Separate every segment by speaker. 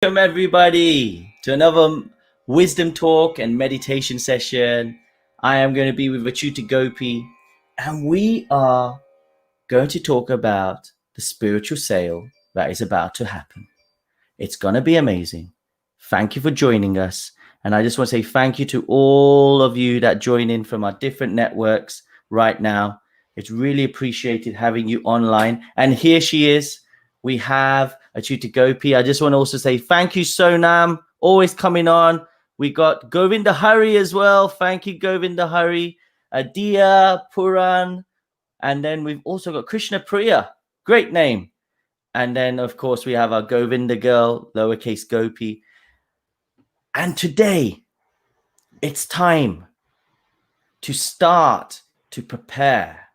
Speaker 1: Welcome, everybody, to another wisdom talk and meditation session. I am going to be with Acyuta Gopi, and we are going to talk about the spiritual sale that is about to happen. It's going to be amazing. Thank you for joining us. And I just want to say thank you to all of you that join in from our different networks right now. It's really appreciated having you online. And here she is. We have Acyuta Gopi. I just want to also say thank you, Sonam, always coming on. We got Govinda Hari as well. Thank you, Govinda Hari. Adia, Puran. And then we've also got Krishna Priya. Great name. And then, of course, we have our Govinda girl, lowercase Gopi. And today, it's time to start to prepare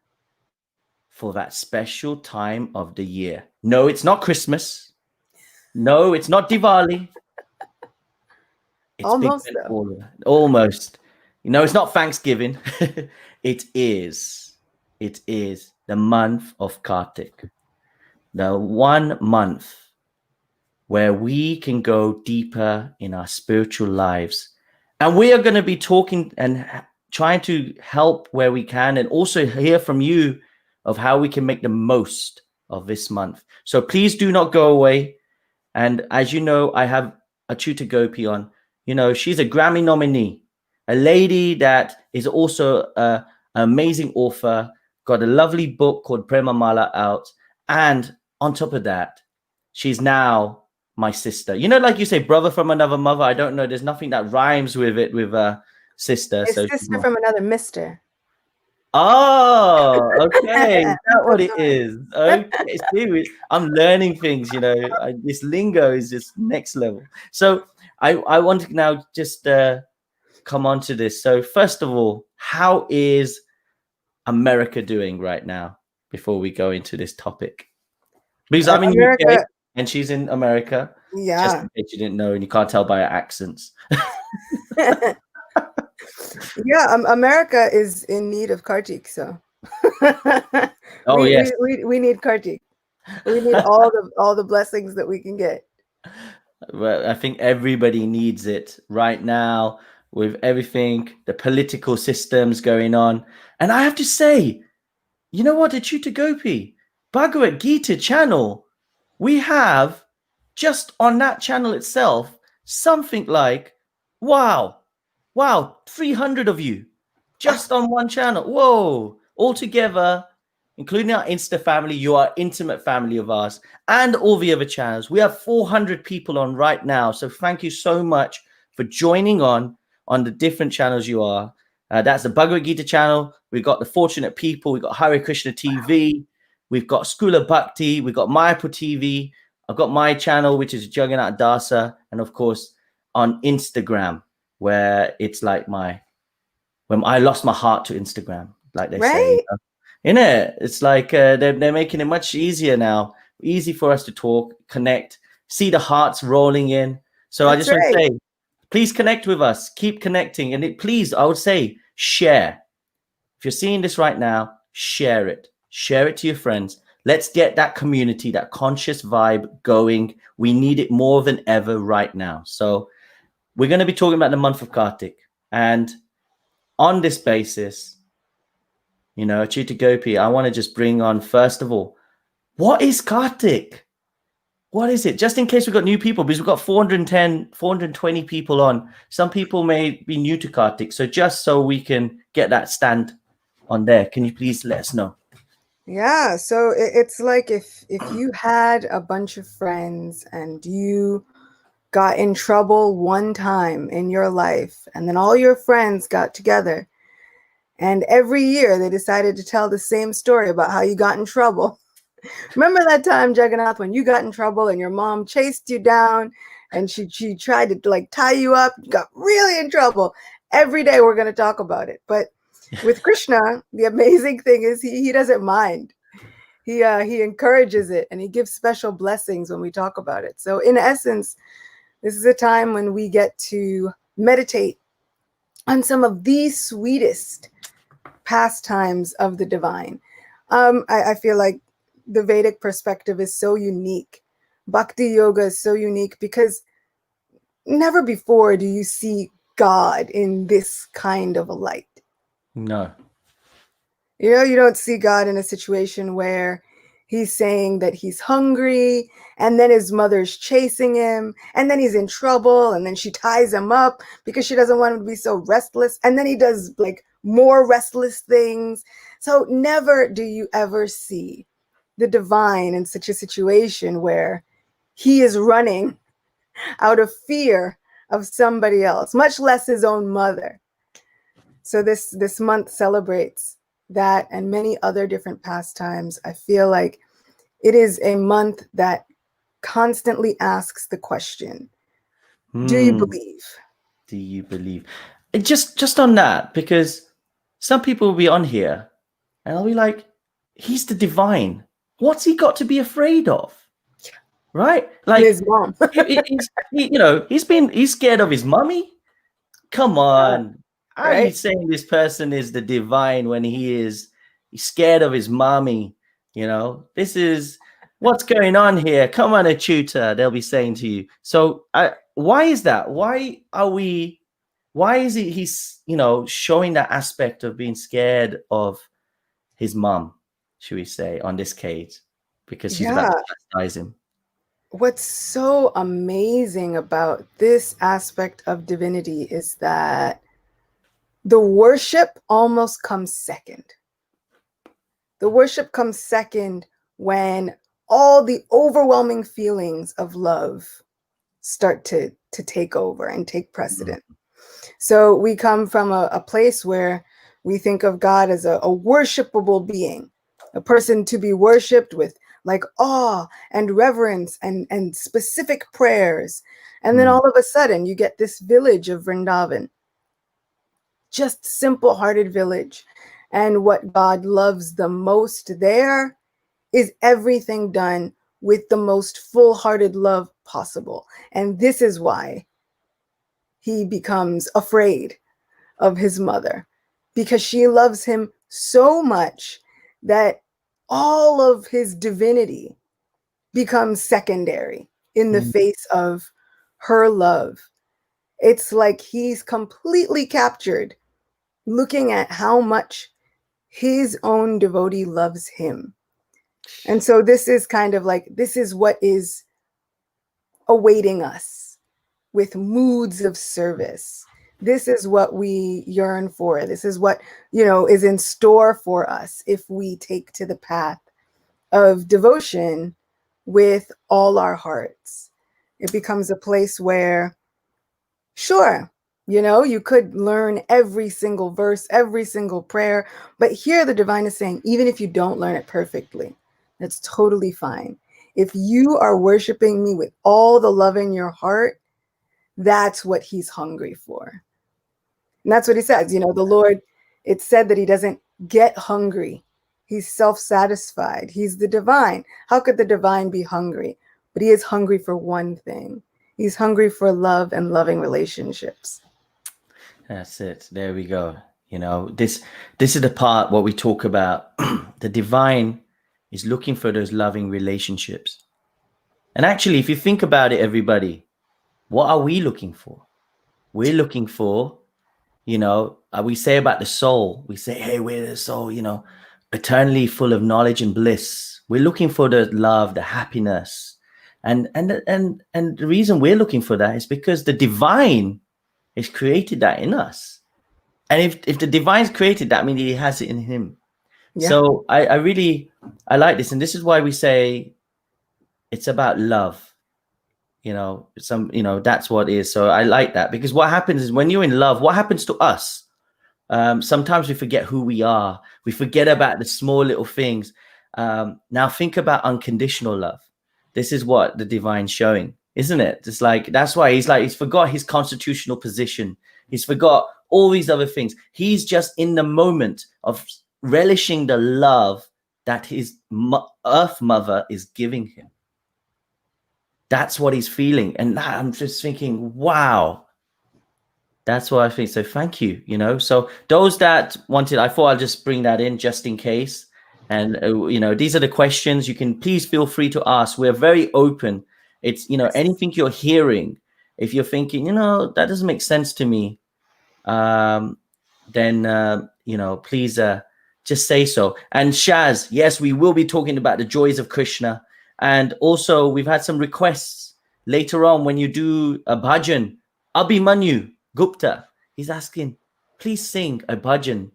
Speaker 1: for that special time of the year. No, it's not Christmas. No, it's not Diwali. It's
Speaker 2: almost,
Speaker 1: Big Ben. Almost. It's not Thanksgiving. It is the month of Kartik. The 1 month where we can go deeper in our spiritual lives. And we are going to be talking and trying to help where we can, and also hear from you of how we can make the most of this month. So please do not go away. And as you know, I have Acyuta Gopi on. She's a Grammy nominee, a lady that is also an amazing author, got a lovely book called Prema Mala out. And on top of that, she's now my sister. Like you say, brother from another mother. I don't know. There's nothing that rhymes with it, with sister.
Speaker 2: It's sister from another mister.
Speaker 1: Oh, okay. That's what it is. Okay. See, I'm learning things, this lingo is just next level. So I want to now just come on to this. So first of all, how is America doing right now before we go into this topic? Because I'm in UK and she's in America.
Speaker 2: Yeah.
Speaker 1: Just in case you didn't know, and you can't tell by her accents.
Speaker 2: Yeah, America is in need of Kartik, so
Speaker 1: yes,
Speaker 2: we need Kartik. We need all the blessings that we can get.
Speaker 1: Well, I think everybody needs it right now with everything, the political systems going on. And I have to say, you know what, Acyuta Gopi, Bhagavad Gita channel, we have just on that channel itself something like, wow, 300 of you just on one channel. Whoa, all together, including our Insta family. You are intimate family of ours, and all the other channels. We have 400 people on right now. So thank you so much for joining on the different channels you are. That's the Bhagavad Gita channel. We've got the Fortunate People. We've got Hare Krishna TV. We've got Skula Bhakti. We've got Mayapur TV. I've got my channel, which is Jagannath Dasa. And of course, on Instagram, where it's like when I lost my heart to Instagram, like they say. It's like they're making it much easier now. Easy for us to talk, connect, see the hearts rolling in. So I just want to say, please connect with us. Keep connecting. And please, I would say, share. If you're seeing this right now, share it. Share it to your friends. Let's get that community, that conscious vibe going. We need it more than ever right now. So we're going to be talking about the month of Kartik. And on this basis, Acyuta Gopi, I want to just bring on, first of all, what is Kartik? What is it? Just in case we've got new people, because we've got 420 people on. Some people may be new to Kartik. So just so we can get that stand on there, can you please let us know?
Speaker 2: Yeah, so it's like if you had a bunch of friends and you got in trouble one time in your life, and then all your friends got together, and every year they decided to tell the same story about how you got in trouble. Remember that time, Jagannath, when you got in trouble and your mom chased you down and she tried to tie you up, you got really in trouble. Every day we're going to talk about it. But with Krishna, the amazing thing is he doesn't mind. He encourages it, and he gives special blessings when we talk about it. So in essence, this is a time when we get to meditate on some of the sweetest pastimes of the divine. I feel like the Vedic perspective is so unique. Bhakti yoga is so unique because never before do you see God in this kind of a light.
Speaker 1: No.
Speaker 2: You know, you don't see God in a situation where he's saying that he's hungry, and then his mother's chasing him, and then he's in trouble, and then she ties him up because she doesn't want him to be so restless, and then he does like more restless things. So never do you ever see the divine in such a situation where he is running out of fear of somebody else, much less his own mother. So this month celebrates that and many other different pastimes. I feel like it is a month that constantly asks the question, do you believe?
Speaker 1: Do you believe? And just on that, because some people will be on here and I'll be like, he's the divine. What's he got to be afraid of? Right? Like
Speaker 2: His mom.
Speaker 1: he's scared of his mummy. Come on. How are you
Speaker 2: Right?
Speaker 1: saying this person is the divine when he's scared of his mommy? This is what's going on here. Come on, Acyuta, they'll be saying to you. So why is that? Why is he's showing that aspect of being scared of his mom, should we say, on this case? Because she's about to chastise him.
Speaker 2: What's so amazing about this aspect of divinity is that the worship almost comes second. The worship comes second when all the overwhelming feelings of love start to take over and take precedent. So we come from a place where we think of God as a worshipable being, a person to be worshipped with like awe and reverence and specific prayers. And then all of a sudden you get this village of Vrindavan, just simple-hearted village. And what God loves the most there is everything done with the most full-hearted love possible. And this is why he becomes afraid of his mother, because she loves him so much that all of his divinity becomes secondary in the face of her love. It's like he's completely captured looking at how much his own devotee loves him. And so this is kind of like, this is what is awaiting us with moods of service. This is what we yearn for. This is what, is in store for us if we take to the path of devotion with all our hearts. It becomes a place where, sure, you could learn every single verse, every single prayer, but here the divine is saying, even if you don't learn it perfectly, that's totally fine. If you are worshiping me with all the love in your heart, that's what he's hungry for. And that's what he says. The Lord, it's said that he doesn't get hungry. He's self-satisfied. He's the divine. How could the divine be hungry? But he is hungry for one thing. He's hungry for love and loving relationships.
Speaker 1: That's it. There we go. This is the part what we talk about. The divine is looking for those loving relationships. And actually, if you think about it, everybody, what are we looking for? We're looking for, we say about the soul, we say, hey, we're the soul, eternally full of knowledge and bliss. We're looking for the love, the happiness. And the reason we're looking for that is because the divine has created that in us. And if the divine's created that, I mean, he has it in him. Yeah. So I like this. And this is why we say it's about love. That's what it is. So I like that, because what happens is when you're in love, what happens to us? Sometimes we forget who we are. We forget about the small little things. Now think about unconditional love. This is what the divine's showing, isn't it? It's like, that's why he's forgot his constitutional position. He's forgot all these other things. He's just in the moment of relishing the love that his earth mother is giving him. That's what he's feeling. And I'm just thinking, wow, that's what I think. So thank you, So those that wanted, I thought I'll just bring that in just in case. And, these are the questions you can please feel free to ask. We're very open. It's, anything you're hearing, if you're thinking, that doesn't make sense to me, then please just say so. And Shaz, yes, we will be talking about the joys of Krishna. And also, we've had some requests later on when you do a bhajan. Abhimanyu Gupta, he's asking, please sing a bhajan.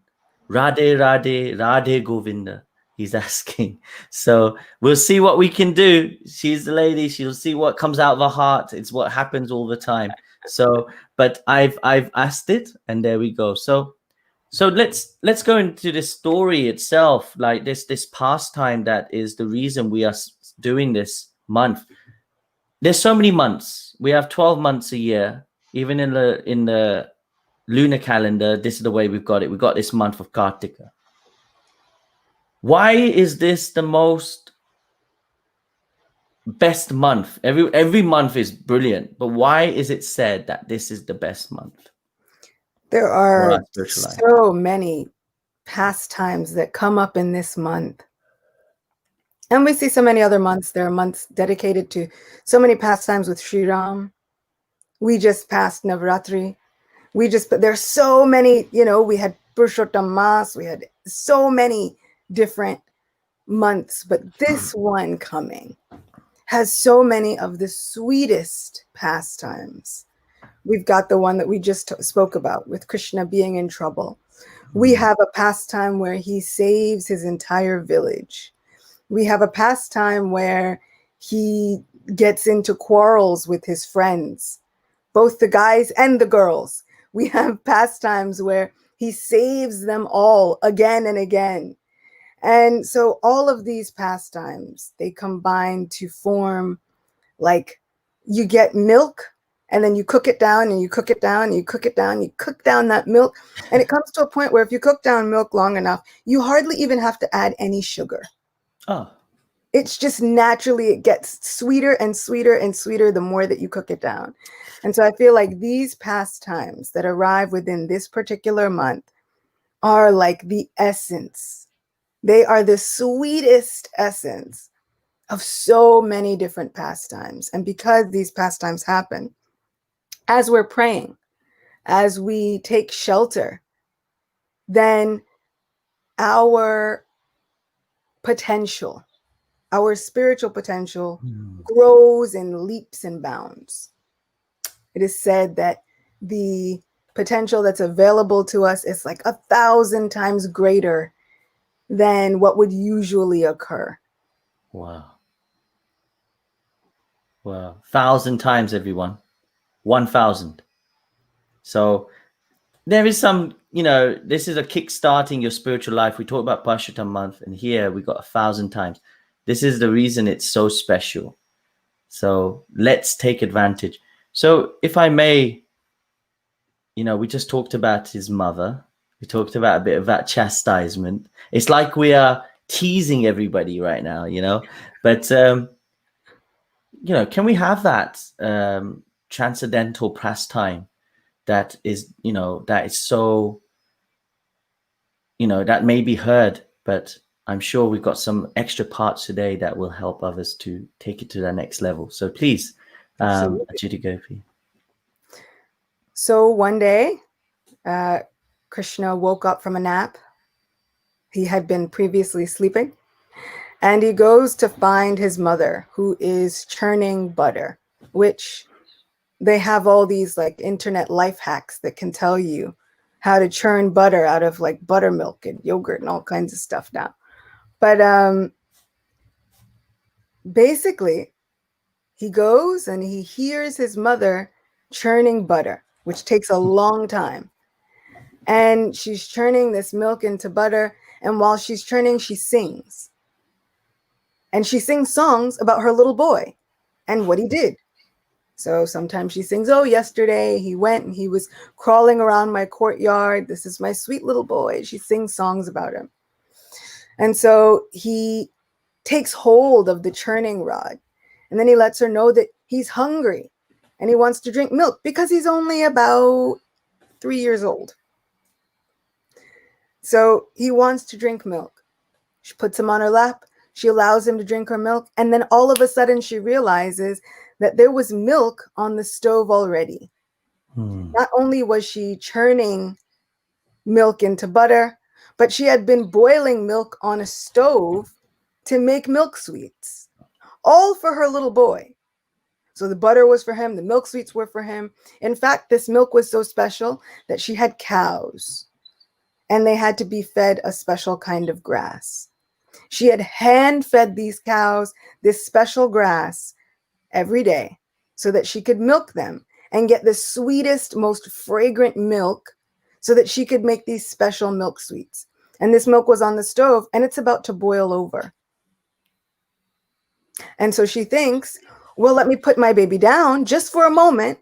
Speaker 1: Radhe Radhe Radhe Govinda. He's asking. So we'll see what we can do. She's the lady. She'll see what comes out of her heart. It's what happens all the time. So, but I've asked it, and there we go. So let's go into the story itself, like this pastime that is the reason we are doing this month. There's so many months. We have 12 months a year. Even in the lunar calendar, this is the way we've got it. We've got this month of Kartika. Why is this the most best month? Every month is brilliant, but why is it said that this is the best month?
Speaker 2: There are so many pastimes that come up in this month. And we see so many other months. There are months dedicated to so many pastimes with Sri Ram. We just passed Navratri. There's so many, we had Purushottam Mas, we had so many different months, but this one coming has so many of the sweetest pastimes. We've got the one that we just spoke about with Krishna being in trouble. We have a pastime where he saves his entire village. We have a pastime where he gets into quarrels with his friends, both the guys and the girls. We have pastimes where he saves them all again and again. And so all of these pastimes, they combine to form, like, you get milk, and then you cook it down, and you cook it down, and you cook it down, you cook down that milk. And it comes to a point where if you cook down milk long enough, you hardly even have to add any sugar.
Speaker 1: Oh.
Speaker 2: It's just naturally, it gets sweeter and sweeter and sweeter the more that you cook it down. And so I feel like these pastimes that arrive within this particular month are like the essence. They are the sweetest essence of so many different pastimes. And because these pastimes happen, as we're praying, as we take shelter, then our potential, our spiritual potential grows in leaps and bounds. It is said that the potential that's available to us is like 1,000 times greater than what would usually occur.
Speaker 1: Wow. 1,000 times, everyone. 1,000. So there is some, this is a kickstarting your spiritual life. We talked about Purushottam month, and here we got 1,000 times. This is the reason it's so special. So let's take advantage. So if I may, we just talked about his mother. We talked about a bit of that chastisement. It's like we are teasing everybody right now, but, can we have that transcendental pastime that is, that is so, that may be heard, but I'm sure we've got some extra parts today that will help others to take it to the next level. So please, Acyuta Gopi.
Speaker 2: So one day, Krishna woke up from a nap. He had been previously sleeping, and he goes to find his mother, who is churning butter, which they have all these like internet life hacks that can tell you how to churn butter out of like buttermilk and yogurt and all kinds of stuff now. But basically, he goes and he hears his mother churning butter, which takes a long time. And she's churning this milk into butter. And while she's churning, she sings. And she sings songs about her little boy and what he did. So sometimes she sings, oh, yesterday he went and he was crawling around my courtyard. This is my sweet little boy. She sings songs about him. And so he takes hold of the churning rod, and then he lets her know that he's hungry and he wants to drink milk because he's only about 3 years old. So he wants to drink milk. She puts him on her lap. She allows him to drink her milk. And then all of a sudden she realizes that there was milk on the stove already. Not only was she churning milk into butter, but she had been boiling milk on a stove to make milk sweets, all for her little boy. So the butter was for him, the milk sweets were for him. In fact, this milk was so special that she had cows, and they had to be fed a special kind of grass. She had hand-fed these cows this special grass every day so that she could milk them and get the sweetest, most fragrant milk so that she could make these special milk sweets. And this milk was on the stove, and it's about to boil over. And so she thinks, well, let me put my baby down just for a moment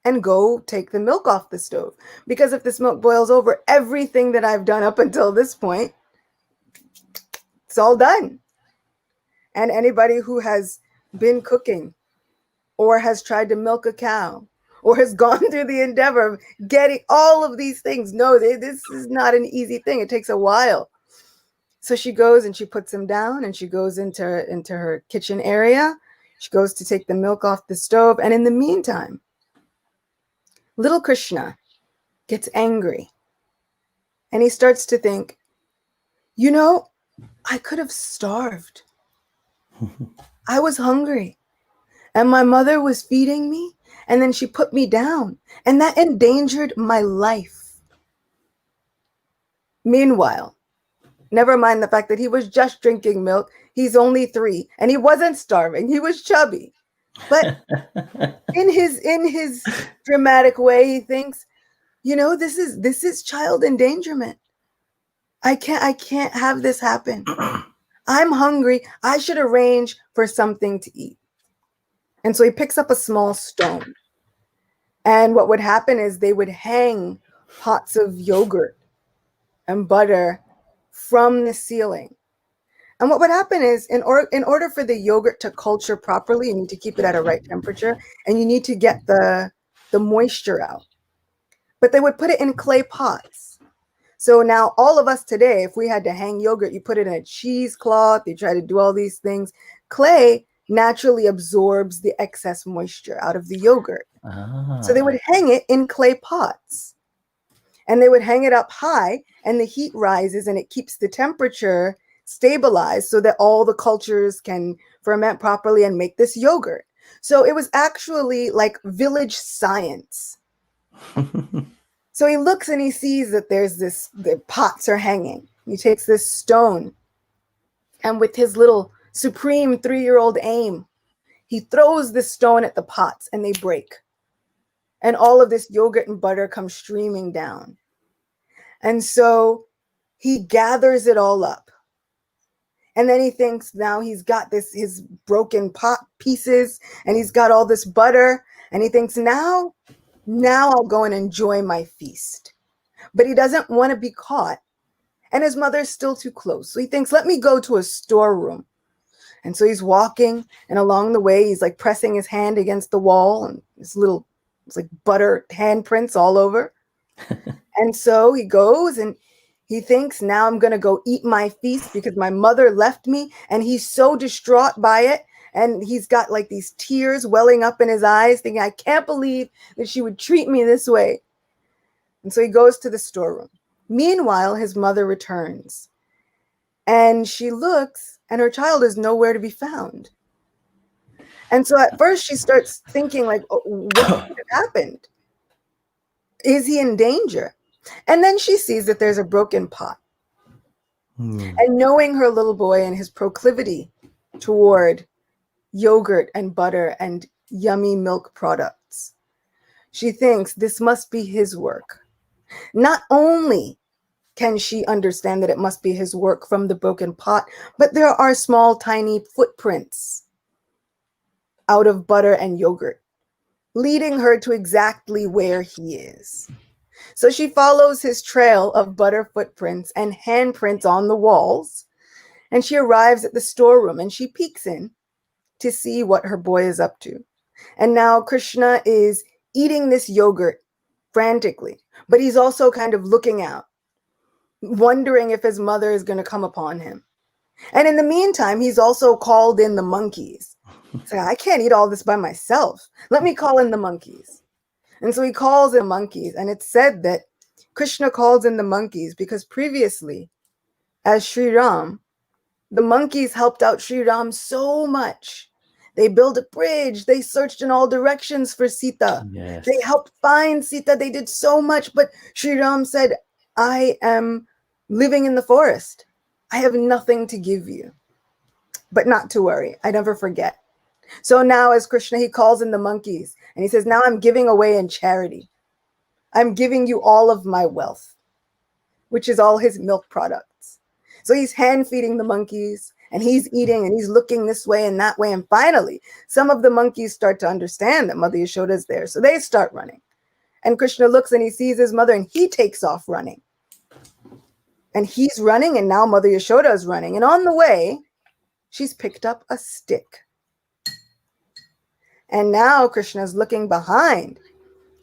Speaker 2: and go take the milk off the stove. Because if this milk boils over, everything that I've done up until this point, it's all done. And anybody who has been cooking or has tried to milk a cow or has gone through the endeavor of getting all of these things, no, this is not an easy thing. It takes a while. So she goes and she puts him down, and she goes into her kitchen area. She goes to take the milk off the stove. And in the meantime, little Krishna gets angry, and he starts to think, you know, I could have starved. I was hungry, and my mother was feeding me, and then she put me down, and that endangered my life. Meanwhile, never mind the fact that he was just drinking milk. He's only 3, and he wasn't starving. He was chubby. But in his dramatic way, he thinks, you know, this is child endangerment. I can't have this happen. I'm hungry. I should arrange for something to eat. And so he picks up a small stone. And what would happen is they would hang pots of yogurt and butter from the ceiling. And what would happen is in order for the yogurt to culture properly, you need to keep it at a right temperature, and you need to get the moisture out. But they would put it in clay pots. So now all of us today, if we had to hang yogurt, you put it in a cheesecloth, you try to do all these things. Clay naturally absorbs the excess moisture out of the yogurt. So they would hang it in clay pots. And they would hang it up high, and the heat rises, and it keeps the temperature stabilized so that all the cultures can ferment properly and make this yogurt. So it was actually like village science. So he looks and he sees that the pots are hanging. He takes this stone, and with his little supreme 3-year-old aim, he throws the stone at the pots, and they break. And all of this yogurt and butter comes streaming down. And so he gathers it all up. And then he thinks now he's got his broken pot pieces, and he's got all this butter. And he thinks now I'll go and enjoy my feast. But he doesn't want to be caught. And his mother's still too close. So he thinks, let me go to a storeroom. And so he's walking, and along the way, he's like pressing his hand against the wall, and it's like butter handprints all over. And so he goes, and he thinks, now I'm going to go eat my feast because my mother left me. And he's so distraught by it. And he's got like these tears welling up in his eyes, thinking, I can't believe that she would treat me this way. And so he goes to the storeroom. Meanwhile, his mother returns, and she looks, and her child is nowhere to be found. And so at first she starts thinking, like, oh, what could have happened? Is he in danger? And then she sees that there's a broken pot. And knowing her little boy and his proclivity toward yogurt and butter and yummy milk products, she thinks this must be his work. Not only can she understand that it must be his work from the broken pot, but there are small, tiny footprints out of butter and yogurt, leading her to exactly where he is. So she follows his trail of butter footprints and handprints on the walls, and she arrives at the storeroom, and she peeks in to see what her boy is up to. And now Krishna is eating this yogurt frantically, but he's also kind of looking out, wondering if his mother is going to come upon him. And in the meantime, he's also called in the monkeys. So I can't eat all this by myself. Let me call in the monkeys. And so he calls in monkeys. And it's said that Krishna calls in the monkeys because previously, as Sri Ram, the monkeys helped out Sri Ram so much. They built a bridge. They searched in all directions for Sita.
Speaker 1: Yes.
Speaker 2: They helped find Sita. They did so much. But Sri Ram said, I am living in the forest. I have nothing to give you. But not to worry. I never forget. So now as Krishna, he calls in the monkeys and he says, now I'm giving away in charity. I'm giving you all of my wealth, which is all his milk products. So he's hand feeding the monkeys and he's eating and he's looking this way and that way. And finally, some of the monkeys start to understand that Mother Yashoda is there. So they start running. And Krishna looks and he sees his mother and he takes off running. And he's running and now Mother Yashoda is running. And on the way, she's picked up a stick. And now Krishna's looking behind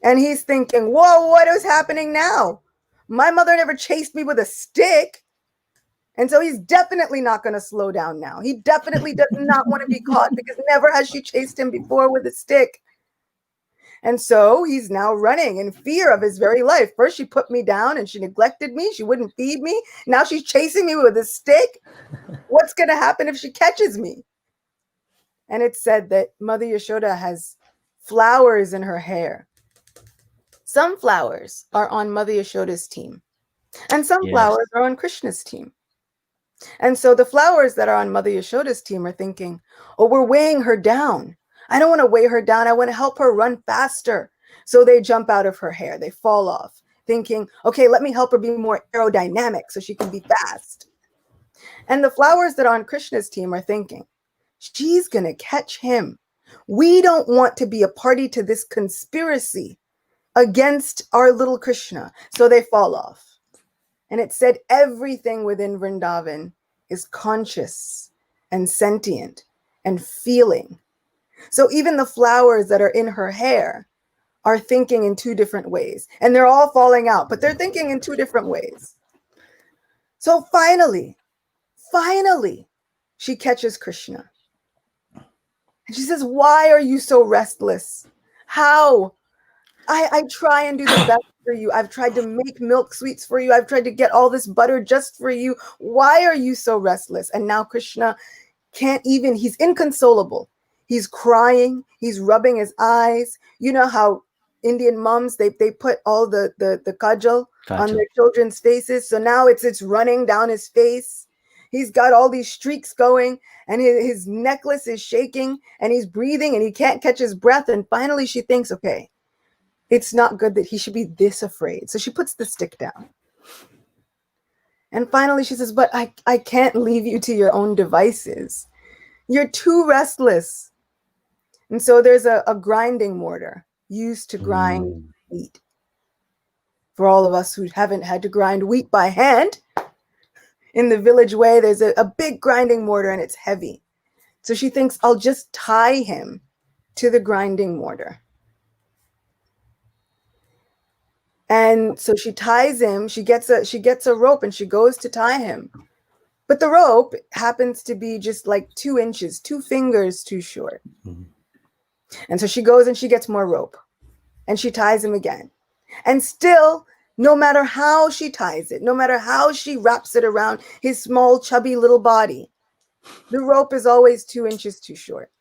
Speaker 2: and he's thinking, whoa, what is happening now? My mother never chased me with a stick. And so he's definitely not going to slow down now. He definitely does not want to be caught because never has she chased him before with a stick. And so he's now running in fear of his very life. First, she put me down and she neglected me. She wouldn't feed me. Now she's chasing me with a stick. What's going to happen if she catches me? And it's said that Mother Yashoda has flowers in her hair. Some flowers are on Mother Yashoda's team, and some flowers are on Krishna's team. And so the flowers that are on Mother Yashoda's team are thinking, oh, we're weighing her down. I don't want to weigh her down. I want to help her run faster. So they jump out of her hair. They fall off, thinking, okay, let me help her be more aerodynamic so she can be fast. And the flowers that are on Krishna's team are thinking, she's going to catch him. We don't want to be a party to this conspiracy against our little Krishna. So they fall off. And it said everything within Vrindavan is conscious and sentient and feeling. So even the flowers that are in her hair are thinking in two different ways. And they're all falling out, but they're thinking in two different ways. So finally, she catches Krishna. And she says, why are you so restless? How? I try and do the best for you. I've tried to make milk sweets for you. I've tried to get all this butter just for you. Why are you so restless? And now Krishna can't even, he's inconsolable. He's crying. He's rubbing his eyes. You know how Indian moms, they put all the kajal on their children's faces. So now it's running down his face. He's got all these streaks going and his necklace is shaking and he's breathing and he can't catch his breath. And finally she thinks, okay, it's not good that he should be this afraid. So she puts the stick down. And finally she says, but I can't leave you to your own devices. You're too restless. And so there's a grinding mortar used to grind wheat. For all of us who haven't had to grind wheat by hand, in the village way, there's a big grinding mortar and it's heavy. So she thinks, I'll just tie him to the grinding mortar. And so she ties him, she gets a rope and she goes to tie him. But the rope happens to be just like 2 inches, 2 fingers too short. Mm-hmm. And so she goes and she gets more rope and she ties him again. And still, no matter how she ties it, no matter how she wraps it around his small, chubby little body, the rope is always 2 inches too short.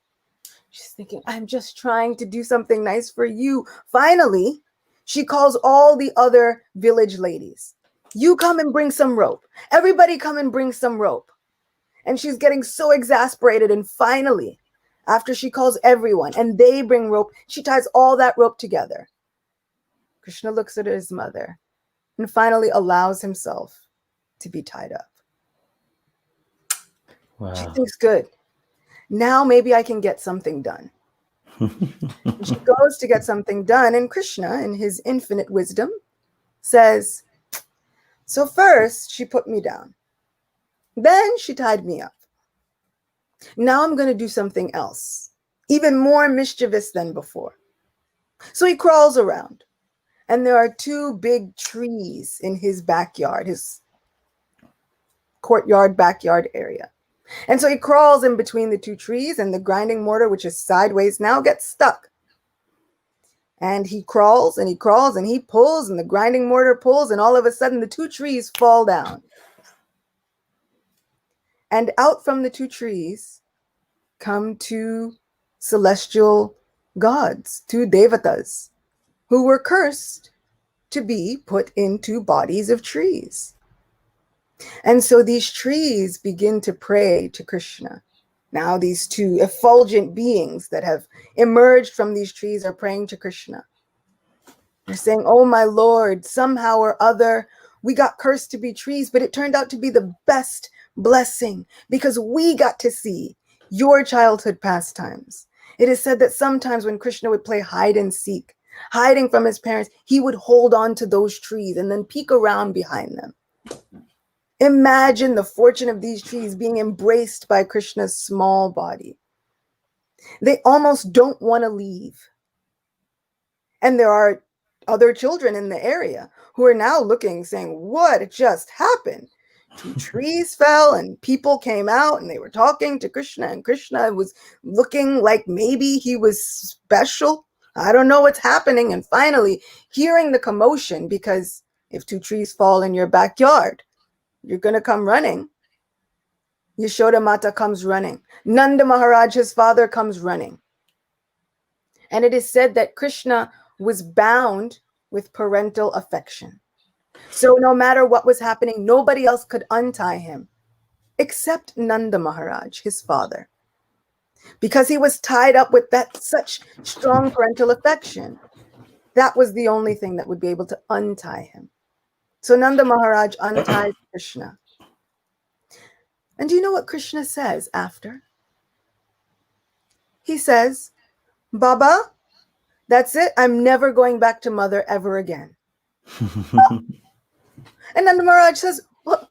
Speaker 2: She's thinking, I'm just trying to do something nice for you. Finally, she calls all the other village ladies. You come and bring some rope. Everybody come and bring some rope. And she's getting so exasperated. And finally, after she calls everyone and they bring rope, she ties all that rope together. Krishna looks at his mother and finally allows himself to be tied up. Wow. She thinks, good. Now maybe I can get something done. She goes to get something done, and Krishna, in his infinite wisdom, says, so first she put me down. Then she tied me up. Now I'm going to do something else, even more mischievous than before. So he crawls around, and there are 2 big trees in his backyard, his courtyard, backyard area. And so he crawls in between the two trees, and the grinding mortar, which is sideways now, gets stuck. And he crawls and he crawls and he pulls, and the grinding mortar pulls, and all of a sudden the two trees fall down. And out from the two trees come two celestial gods, two devatas, who were cursed to be put into bodies of trees. And so these trees begin to pray to Krishna. Now these two effulgent beings that have emerged from these trees are praying to Krishna. They're saying, oh my Lord, somehow or other, we got cursed to be trees, but it turned out to be the best blessing because we got to see your childhood pastimes. It is said that sometimes when Krishna would play hide and seek, hiding from his parents, he would hold on to those trees and then peek around behind them. Imagine the fortune of these trees being embraced by Krishna's small body. They almost don't want to leave. And there are other children in the area who are now looking, saying, what just happened? Two trees fell and people came out and they were talking to Krishna, and Krishna was looking like maybe he was special. I don't know what's happening. And finally, hearing the commotion, because if two trees fall in your backyard, you're going to come running. Yashoda Mata comes running. Nanda Maharaj, his father, comes running. And it is said that Krishna was bound with parental affection. So no matter what was happening, nobody else could untie him except Nanda Maharaj, his father, because he was tied up with that such strong parental affection. That was the only thing that would be able to untie him. So Nanda Maharaj unties Krishna. And do you know what Krishna says after? He says, Baba, that's it. I'm never going back to mother ever again. And Nanda Maharaj says, but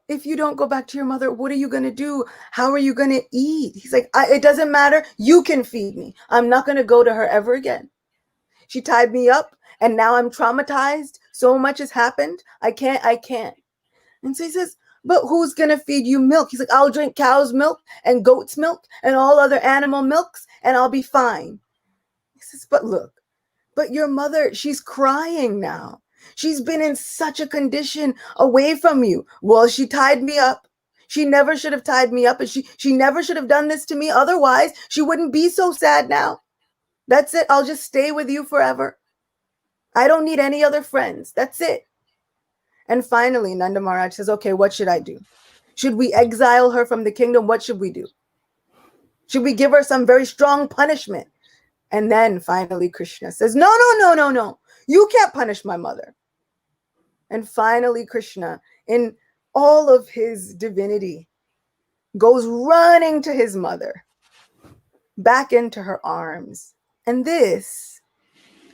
Speaker 2: if you don't go back to your mother, what are you going to do? How are you going to eat? He's like, it doesn't matter. You can feed me. I'm not going to go to her ever again. She tied me up and now I'm traumatized. So much has happened. I can't. And so he says, but who's going to feed you milk? He's like, I'll drink cow's milk and goat's milk and all other animal milks and I'll be fine. He says, but look, but your mother, she's crying now. She's been in such a condition away from you. Well, she tied me up. She never should have tied me up. And she never should have done this to me. Otherwise, she wouldn't be so sad now. That's it. I'll just stay with you forever. I don't need any other friends. That's it. And finally, Nanda Maharaj says, okay, what should I do? Should we exile her from the kingdom? What should we do? Should we give her some very strong punishment? And then finally, Krishna says, no. You can't punish my mother. And finally, Krishna, in all of his divinity, goes running to his mother, back into her arms. And this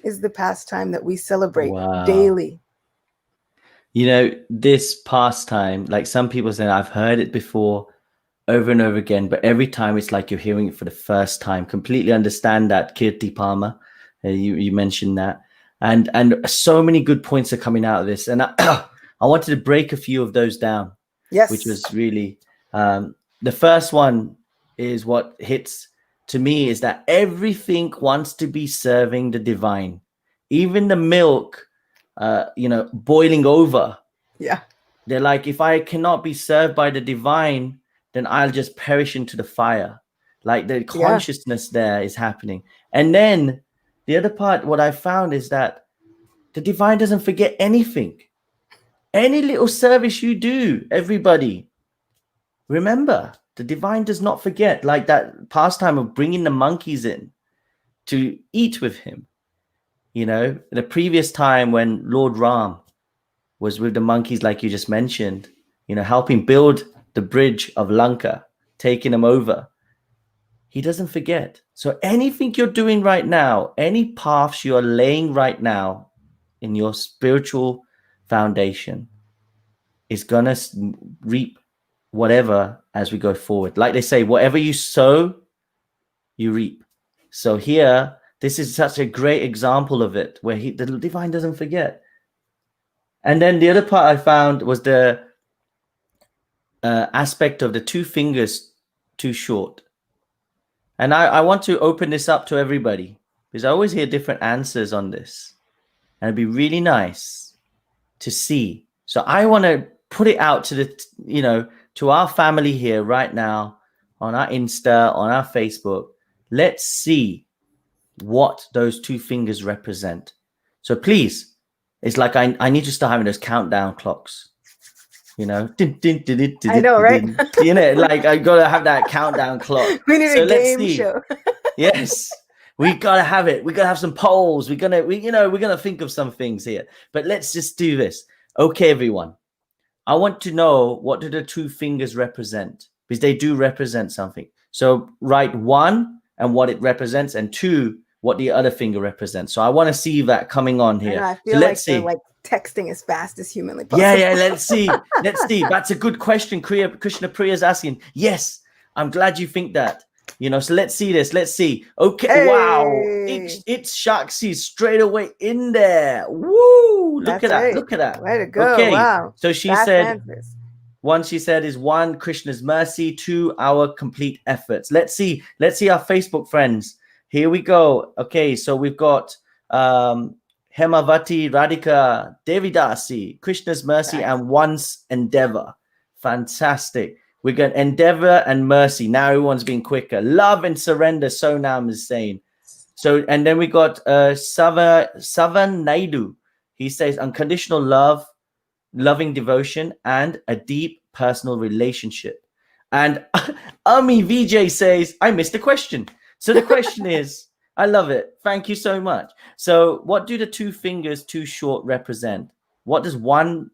Speaker 2: is the pastime that we celebrate daily.
Speaker 1: You know, this pastime, like some people say, I've heard it before over and over again, but every time it's like you're hearing it for the first time. Completely understand that, Kirti Palmer. You mentioned that. And so many good points are coming out of this. And I wanted to break a few of those down.
Speaker 2: Yes.
Speaker 1: Which was really, the first one is what hits to me is that everything wants to be serving the divine. Even the milk, boiling over.
Speaker 2: Yeah.
Speaker 1: They're like, if I cannot be served by the divine, then I'll just perish into the fire. Like the consciousness there is happening. And then the other part, what I found is that the divine doesn't forget anything. Any little service you do, everybody, remember, the divine does not forget. Like that pastime of bringing the monkeys in to eat with him. You know, the previous time when Lord Ram was with the monkeys, like you just mentioned, helping build the bridge of Lanka, taking them over. He doesn't forget. So anything you're doing right now, any paths you're laying right now in your spiritual foundation is going to reap whatever as we go forward. Like they say, whatever you sow, you reap. So here, this is such a great example of it, where the divine doesn't forget. And then the other part I found was aspect of the two fingers too short. And I want to open this up to everybody because I always hear different answers on this. And it'd be really nice to see. So I want to put it out to to our family here right now on our Insta, on our Facebook. Let's see what those two fingers represent. So please, it's like I need to start having those countdown clocks. I
Speaker 2: know, right?
Speaker 1: Like I gotta have that countdown clock.
Speaker 2: We need a game show.
Speaker 1: Yes, we gotta have it. We gotta have some polls. We're gonna think of some things here. But let's just do this. Okay, everyone. I want to know, what do the two fingers represent? Because they do represent something. So write 1 and what it represents, and 2 what the other finger represents. So I want to see that coming on here.
Speaker 2: I feel
Speaker 1: let's see.
Speaker 2: Like texting as fast as humanly possible.
Speaker 1: Yeah. Let's see. That's a good question. Krishna Priya is asking. Yes, I'm glad you think that. So let's see this. Let's see. Okay. Hey. Wow. It's Shakshi straight away in there. Woo. Look at that. Look at that.
Speaker 2: Way to go.
Speaker 1: Okay.
Speaker 2: Wow.
Speaker 1: So she said, one, she said, is 1, Krishna's mercy, 2, our complete efforts. Let's see our Facebook friends. Here we go. Okay. So we've got Hemavati, Radhika, Devidasi, Krishna's mercy, and one's endeavor. Fantastic. We got endeavor and mercy. Now everyone's being quicker. Love and surrender, Sonam is saying. So, and then we got Savan Naidu. He says unconditional love, loving devotion, and a deep personal relationship. And Ami Vijay says, I missed a question. So the question is, I love it. Thank you so much. So what do the two fingers too short represent? What does one,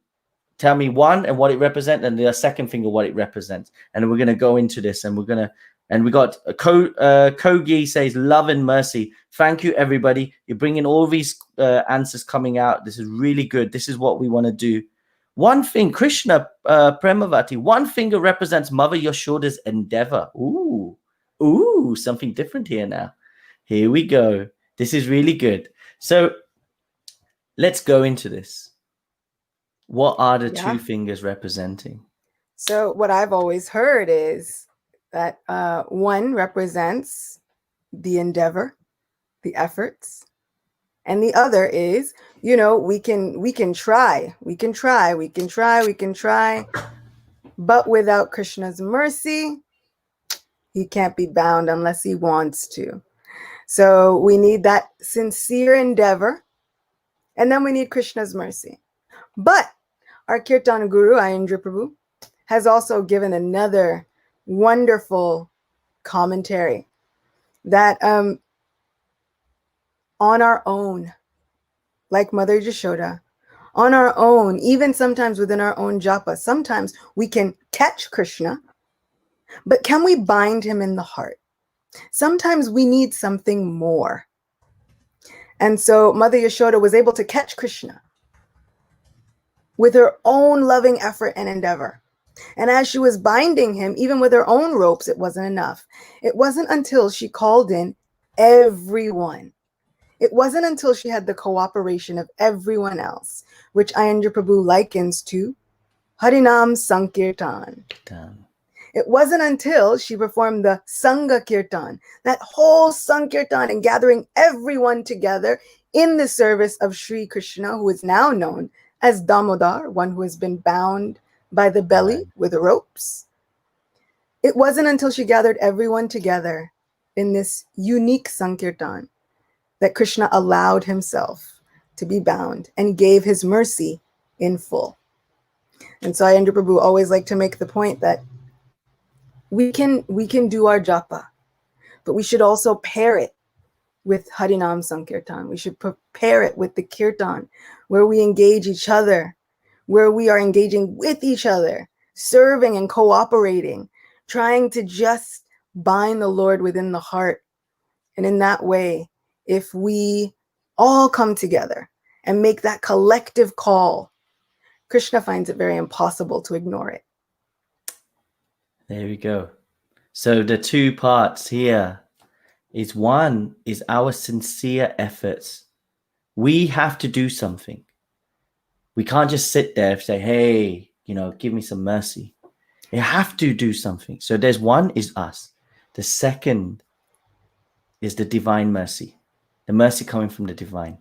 Speaker 1: tell me 1 and what it represents, and the second finger what it represents. And we're going to go into this, and we got Kogi says love and mercy. Thank you, everybody. You're bringing all these answers coming out. This is really good. This is what we want to do. One thing, Krishna Premavati, one finger represents Mother Yashoda's endeavor. Ooh, something different here now. Here we go. This is really good. So let's go into this. What are the two fingers representing?
Speaker 2: So what I've always heard is that 1 represents the endeavor, the efforts, and the other is, we can try, but without Krishna's mercy, he can't be bound unless he wants to. So we need that sincere endeavor, and then we need Krishna's mercy. But our Kirtan Guru, Ayendra Prabhu, has also given another wonderful commentary that on our own, like Mother Yashoda, on our own, even sometimes within our own japa, sometimes we can catch Krishna, but can we bind him in the heart? Sometimes we need something more. And so Mother Yashoda was able to catch Krishna with her own loving effort and endeavor. And as she was binding him, even with her own ropes, it wasn't enough. It wasn't until she called in everyone. It wasn't until she had the cooperation of everyone else, which Ayendra Prabhu likens to Harinam Sankirtan. It wasn't until she performed the Sangha Kirtan, that whole Sankirtan, and gathering everyone together in the service of Sri Krishna, who is now known as Damodar, one who has been bound by the belly with ropes. It wasn't until she gathered everyone together in this unique Sankirtan that Krishna allowed himself to be bound and gave his mercy in full. And so Ayendra Prabhu always liked to make the point that we can do our japa, but we should also pair it with Harinam Sankirtan. We should prepare it with the Kirtan, where we engage each other, where we are engaging with each other, serving and cooperating, trying to just bind the Lord within the heart. And in that way, if we all come together and make that collective call, Krishna finds it very impossible to ignore it.
Speaker 1: There we go. So the two parts here is, one is our sincere efforts. We have to do something. We can't just sit there and say, hey, give me some mercy. You have to do something. So there's one is us. The second is the divine mercy, the mercy coming from the divine.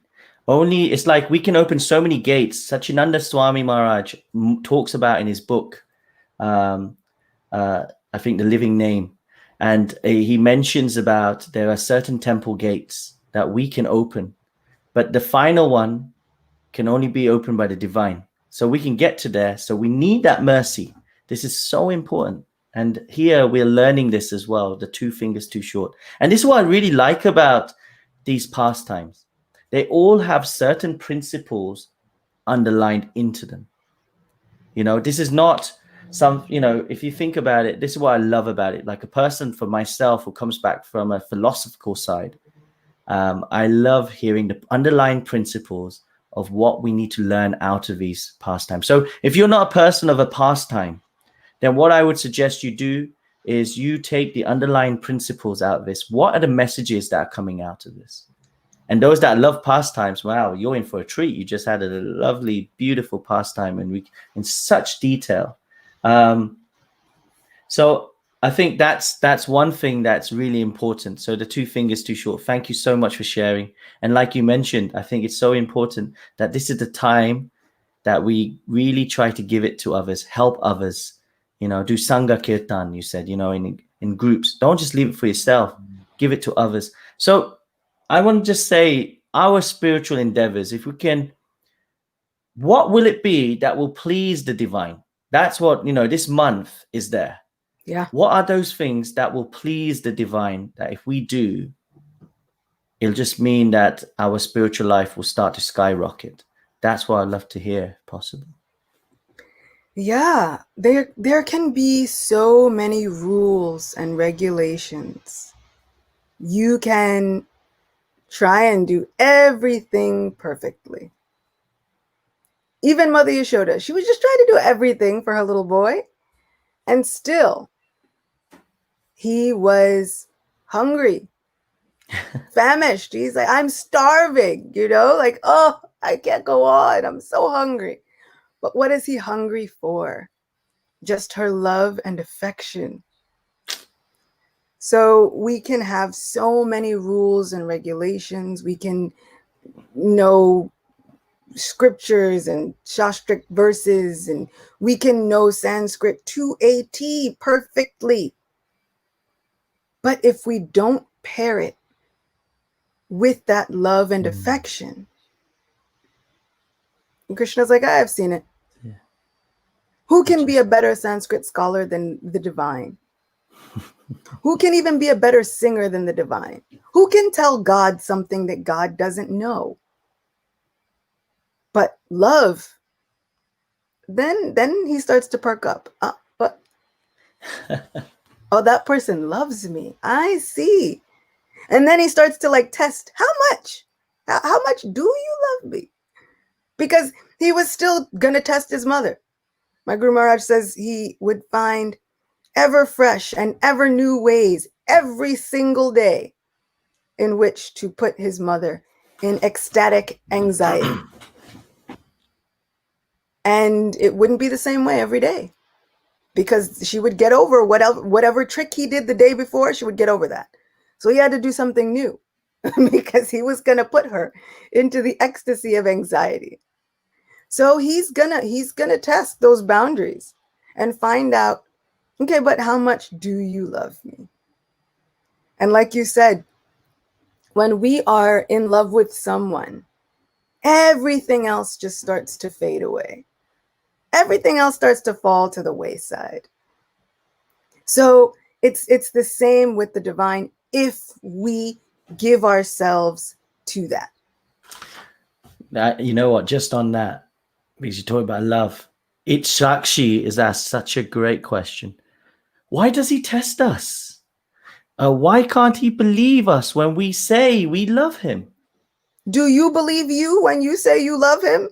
Speaker 1: Only it's like we can open so many gates. Sachinanda Swami Maharaj talks about in his book, um, I think the living name, and he mentions about there are certain temple gates that we can open, but the final one can only be opened by the divine. So we can get to there. So we need that mercy. This is so important. And here we're learning this as well, the two fingers too short. And this is what I really like about these pastimes. They all have certain principles underlined into them. You know, this is not some, you know, if you think about it, this is what I love about it. Like a person for myself who comes back from a philosophical side, I love hearing the underlying principles of what we need to learn out of these pastimes. So if you're not a person of a pastime, then what I would suggest you do is you take the underlying principles out of this. What are the messages that are coming out of this? And those that love pastimes, wow, you're in for a treat. You just had a lovely, beautiful pastime, and we in such detail. So I think that's one thing that's really important. So the two fingers too short. Thank you so much for sharing. And like you mentioned, I think it's so important that this is the time that we really try to give it to others, help others. You know, do Sangha Kirtan, you said, you know, in groups. Don't just leave it for yourself. Give it to others. So I want to just say our spiritual endeavors, if we can, what will it be that will please the divine? That's what, you know, this month is there.
Speaker 2: Yeah.
Speaker 1: What are those things that will please the divine that if we do, it'll just mean that our spiritual life will start to skyrocket? That's what I'd love to hear, if possible.
Speaker 2: Yeah, there can be so many rules and regulations. You can try and do everything perfectly. Even Mother Yashoda, she was just trying to do everything for her little boy, and still he was hungry, famished. He's like, I'm starving, you know, like, oh, I can't go on. I'm so hungry. But what is he hungry for? Just her love and affection. So we can have so many rules and regulations. We can know scriptures and shastric verses, and we can know Sanskrit to a T perfectly. But if we don't pair it with that love and affection, and Krishna's like, I have seen it.
Speaker 1: Yeah.
Speaker 2: Who can be a better Sanskrit scholar than the divine? Who can even be a better singer than the divine? Who can tell God something that God doesn't know? But love, then he starts to perk up. But oh, that person loves me. I see. And then he starts to like test how much? How much do you love me? Because he was still gonna test his mother. My Guru Maharaj says he would find ever fresh and ever new ways every single day in which to put his mother in ecstatic anxiety. And it wouldn't be the same way every day, because she would get over whatever trick he did the day before, she would get over that. So he had to do something new because he was going to put her into the ecstasy of anxiety. So he's gonna test those boundaries and find out, okay, but how much do you love me? And like you said, when we are in love with someone, everything else just starts to fade away. Everything else starts to fall to the wayside. So it's the same with the divine if we give ourselves to that.
Speaker 1: You know what? Just on that, because you talk about love, Sakshi is asked such a great question. Why does he test us? Why can't he believe us when we say we love him?
Speaker 2: Do you believe you when you say you love him?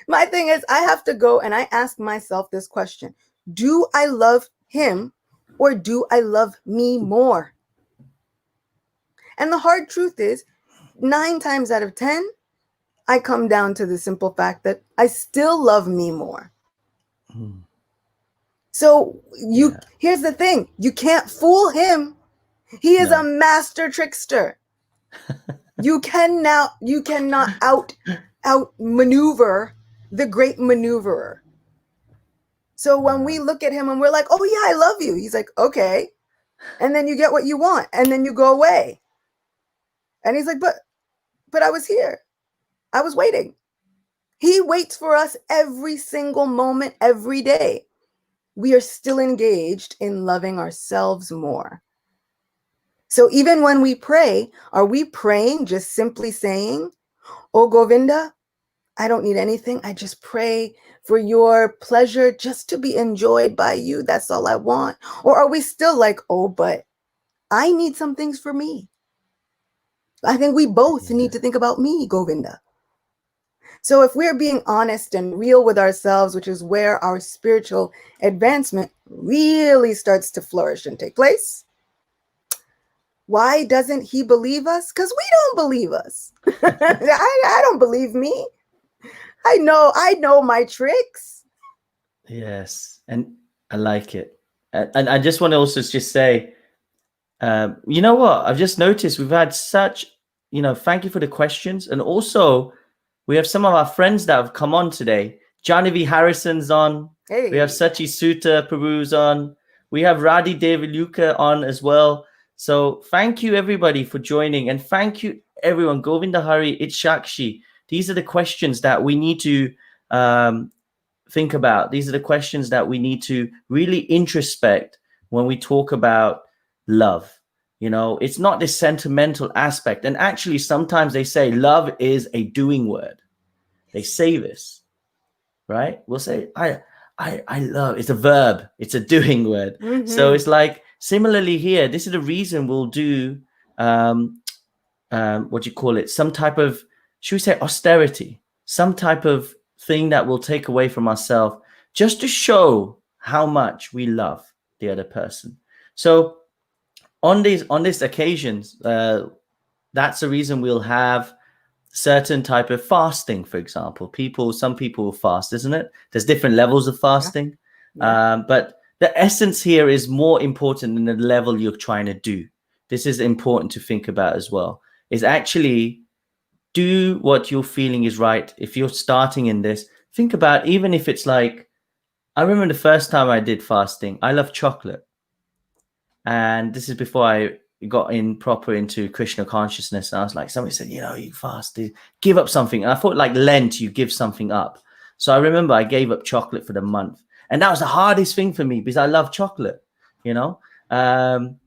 Speaker 2: My thing is, I have to go and I ask myself this question. Do I love him or do I love me more? And the hard truth is, 9 times out of 10, I come down to the simple fact that I still love me more.
Speaker 1: Mm.
Speaker 2: So
Speaker 1: Yeah.
Speaker 2: here's the thing, you can't fool him. He is a
Speaker 1: No.
Speaker 2: master trickster. You cannot out maneuver the great maneuverer. So when we look at him and we're like, oh yeah, I love you, he's like, okay. And then you get what you want and then you go away. And he's like, but I was here. I was waiting. He waits for us every single moment, every day. We are still engaged in loving ourselves more. So even when we pray, are we praying just simply saying, oh Govinda, I don't need anything. I just pray for your pleasure just to be enjoyed by you. That's all I want. Or are we still like, oh, but I need some things for me. I think we both need to think about me, Govinda. So if we're being honest and real with ourselves, which is where our spiritual advancement really starts to flourish and take place, why doesn't he believe us? Because we don't believe us. I don't believe me. I know my tricks.
Speaker 1: Yes, and I like it. And I just want to also just say, you know what? I've just noticed we've had such, thank you for the questions. And also, we have some of our friends that have come on today. Janavi Harrison's on.
Speaker 2: Hey.
Speaker 1: We have Sachi Sutta Prabhu's on. We have Radhi Devaluka on as well. So thank you, everybody, for joining. And thank you, everyone. Govinda Hari, Itshakshi. These are the questions that we need to think about. These are the questions that we need to really introspect when we talk about love. It's not this sentimental aspect. And actually, sometimes they say love is a doing word. They say this, right? We'll say, I love, it's a verb, it's a doing word.
Speaker 2: Mm-hmm.
Speaker 1: So it's like, similarly here, this is the reason we'll do, what do you call it? Some type of, should we say austerity, some type of thing that we'll take away from ourselves just to show how much we love the other person. So on these occasions, that's the reason we'll have certain type of fasting, for example. Some people will fast, isn't it? There's different levels of fasting. Yeah. But the essence here is more important than the level you're trying to do. This is important to think about as well, is actually do what you're feeling is right. If you're starting in this, think about, even if it's like, I remember the first time I did fasting, I love chocolate. And this is before I got proper into Krishna consciousness. And I was like, somebody said, you fast, give up something. And I thought like Lent, you give something up. So I remember I gave up chocolate for the month. And that was the hardest thing for me because I love chocolate, and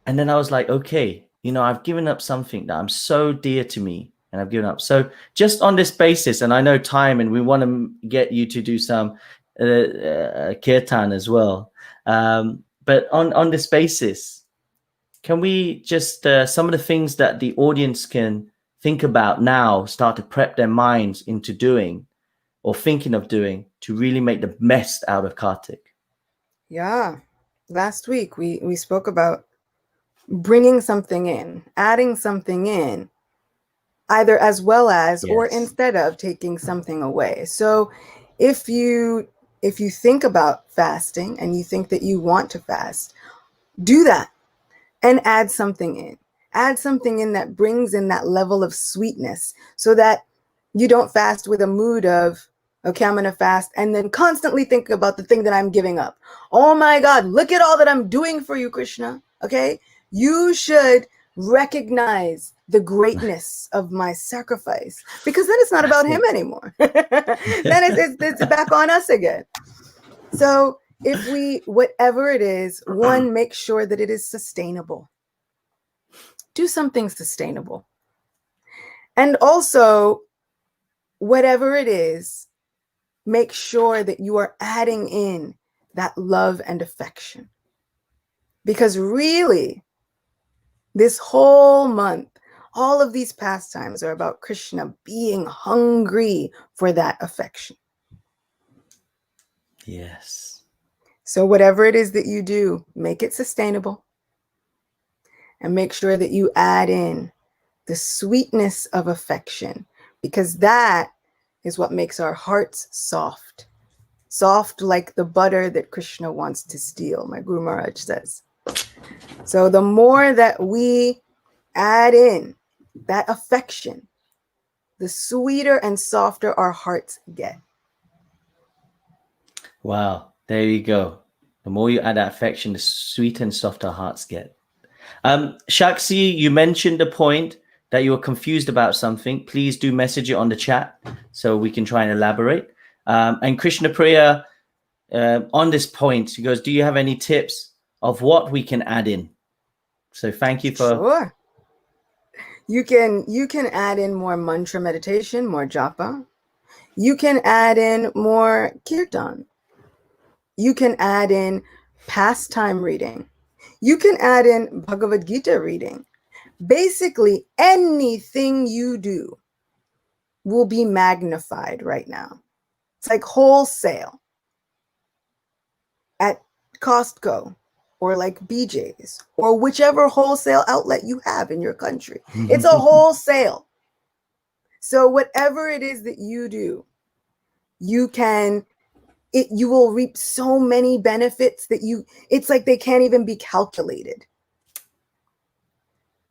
Speaker 1: then I was like, okay, I've given up something that I'm so dear to me and I've given up. So just on this basis, and I know time, and we want to get you to do some kirtan as well. But on this basis, can we just, some of the things that the audience can think about now, start to prep their minds into doing or thinking of doing to really make the best out of Kartik?
Speaker 2: Yeah. Last week, we spoke about bringing something in, adding something in, either as well as or instead of taking something away. So if you think about fasting and you think that you want to fast, do that and add something in. Add something in that brings in that level of sweetness so that you don't fast with a mood of, okay, I'm going to fast and then constantly think about the thing that I'm giving up. Oh my God, look at all that I'm doing for you, Krishna. Okay. You should recognize the greatness of my sacrifice, because then it's not about him anymore. Then it's back on us again. So if whatever it is, one, make sure that it is sustainable. Do something sustainable. And also, whatever it is, make sure that you are adding in that love and affection. Because really, this whole month, all of these pastimes are about Krishna being hungry for that affection.
Speaker 1: Yes.
Speaker 2: So whatever it is that you do, make it sustainable. And make sure that you add in the sweetness of affection, because that is what makes our hearts soft. soft like the butter that Krishna wants to steal, my Guru Maharaj says. So the more that we add in that affection, the sweeter and softer our hearts get.
Speaker 1: Wow, there you go. The more you add that affection, the sweeter and softer our hearts get. Shakshi, you mentioned a point that you were confused about something. Please do message it on the chat so we can try and elaborate. And Krishna Priya, on this point, he goes, do you have any tips of what we can add in? So thank you for...
Speaker 2: Sure. You can add in more mantra meditation, more japa. You can add in more kirtan. You can add in pastime reading. You can add in Bhagavad Gita reading. Basically, anything you do will be magnified right now. It's like wholesale at Costco or like BJ's or whichever wholesale outlet you have in your country. It's a wholesale. So whatever it is that you do, you will reap so many benefits that it's like they can't even be calculated.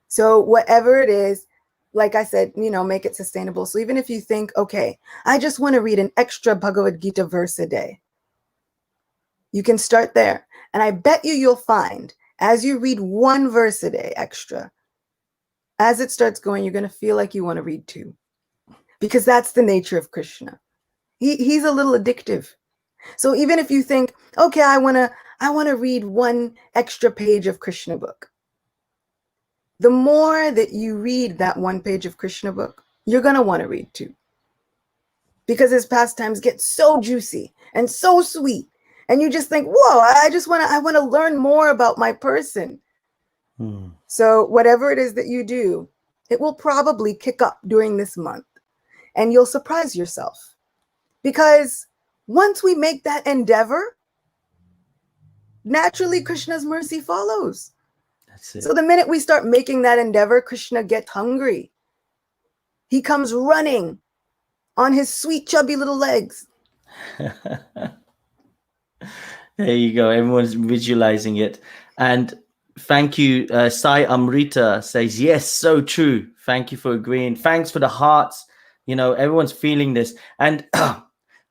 Speaker 2: So whatever it is, like I said, make it sustainable. So even if you think, okay, I just want to read an extra Bhagavad Gita verse a day, you can start there. And I bet you'll find as you read one verse a day extra, as it starts going, you're going to feel like you want to read two, because that's the nature of Krishna. He's a little addictive. So even if you think, okay, I want to read one extra page of Krishna book, the more that you read that one page of Krishna book, you're going to want to read two, because his pastimes get so juicy and so sweet. And you just think, whoa, I want to learn more about my person. So whatever it is that you do, it will probably kick up during this month, and you'll surprise yourself, because once we make that endeavor, naturally Krishna's mercy follows.
Speaker 1: That's it.
Speaker 2: So the minute we start making that endeavor, Krishna gets hungry. He comes running on his sweet, chubby little legs.
Speaker 1: There you go. Everyone's visualizing it. And thank you. Sai Amrita says, yes, so true. Thank you for agreeing. Thanks for the hearts. Everyone's feeling this. And,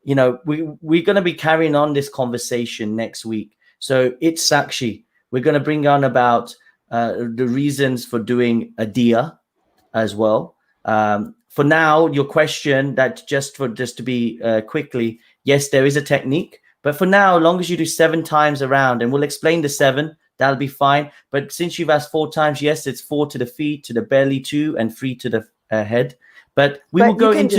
Speaker 1: we're going to be carrying on this conversation next week. So it's Sakshi. We're going to bring on about the reasons for doing a diya as well. For now, your question, that just to be quickly, yes, there is a technique. But for now, as long as you do 7 times around, and we'll explain the 7, that'll be fine. But since you've asked 4 times, yes, it's 4 to the feet, to the belly 2, and 3 to the head. But we will go into